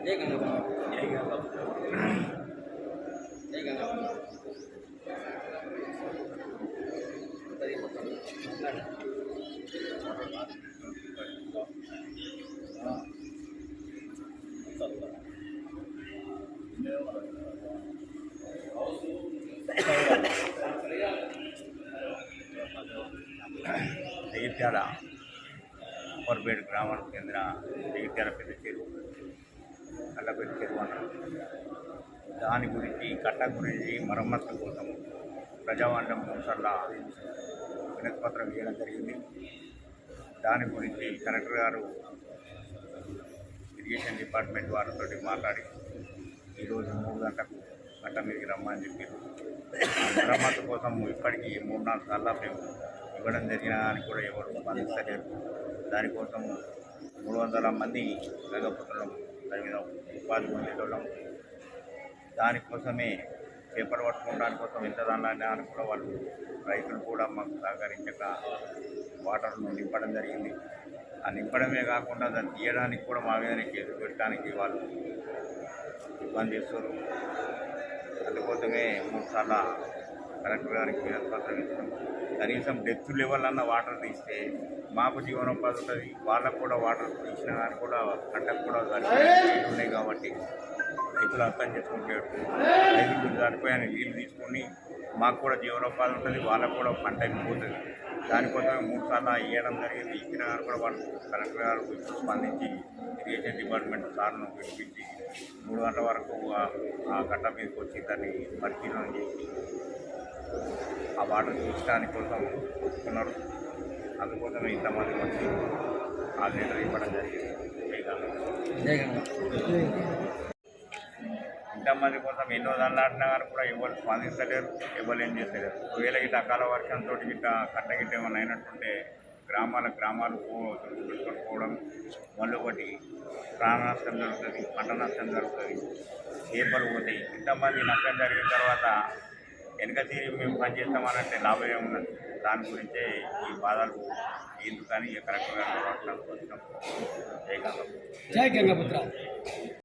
జై గంగా జై గంగా జై గంగా జగిత్యాల అప్పర్పేట గ్రామానికి చెందిన జగిత్యాల పెద్ద చెరువు కట్టపేట చెరువు అంటారు. దాని గురించి కట్ట గురించి మరమ్మతుల కోసం ప్రజావాణిలో 3 సార్లు వినతిపత్రం ఇవ్వడం జరిగింది. దాని గురించి కలెక్టర్ గారు ఇరిగేషన్ డిపార్ట్మెంట్ వారితో మాట్లాడి ఈరోజు 3 గంటలకు కట్ట మీదకి రమ్మని చెప్పారు. మరమ్మతు కోసం ఇప్పటికీ 3-4 సార్లు మేము ఇవ్వడం జరిగిన అని కూడా ఎవరు స్పందించలేరు. దానికోసం 300 మంది గంగపుత్రులం తగిన ఉపాధి పొందేటోళ్ళం. దానికోసమే చేపలు పట్టుకోవడానికి కోసం ఎంత దానిలో అని కూడా వాళ్ళు రైతులు కూడా మాకు సహకరించక వాటర్ను నింపడం జరిగింది. ఆ నింపడమే కాకుండా దాన్ని తీయడానికి కూడా మా మీదనే కేసు పెట్టడానికి వాళ్ళు ఇబ్బంది చేస్తారు. అందుకోసమే 3 సార్లు కలెక్టర్ గారికి వినతిపత్రం ఇస్తాం. కనీసం డెత్ లెవెల్ అన్న వాటర్ తీస్తే మాకు జీవనోపాధి ఉంటుంది, వాళ్ళకు కూడా వాటర్ తీసినా కానీ కూడా పంటకు కూడా ఉన్నాయి. కాబట్టి రైతులు అర్థం చేసుకుంటాడు. రైతులు సరిపోయిన నీళ్ళు తీసుకొని మాకు కూడా జీవనోపాధి ఉంటుంది, వాళ్ళకు కూడా పంట అయిపోతుంది. దానికోసమే 3 సార్లు ఇవ్వడం జరిగింది. ఇచ్చిన కానీ కూడా వాళ్ళు కలెక్టర్ గారు స్పందించి ఇరిగేషన్ డిపార్ట్మెంట్ సార్ను పిలిపించి 3 గంటల వరకు ఆ కట్ట మీదకి వచ్చి దాన్ని పరిశీలన చేసి ఆ వాటర్ చూసడానికి కోసం వస్తున్నారు. అందుకోసమే ఇంతమంది వచ్చి ఆ లెటర్ ఇవ్వడం జరిగింది. జై గంగా ఇంతమంది కోసం ఎన్నో దండాడినా కానీ కూడా ఎవరు స్పందించలేరు, ఎవరు ఏం చేస్తలేరు. ఒకవేళ గిట్ట అకాల వర్షంతో గిట్ట కట్ట గిట్ట ఏమైనా అయినట్టుంటే గ్రామాలు పెట్టుకొని పోవడం, మళ్ళీ ఒకటి ప్రాణ నష్టం జరుగుతుంది, పంట నష్టం జరుగుతుంది, చేపలు పోతాయి. ఇంతమంది నష్టం జరిగిన తర్వాత వెనక తీరి మేము పనిచేస్తామనంటే లాభం ఏమున్నది? దాని గురించే ఈ బాధలు ఎందుకని కరెక్ట్గా వచ్చినాం. జై గంగా జై గంగాపుత్ర.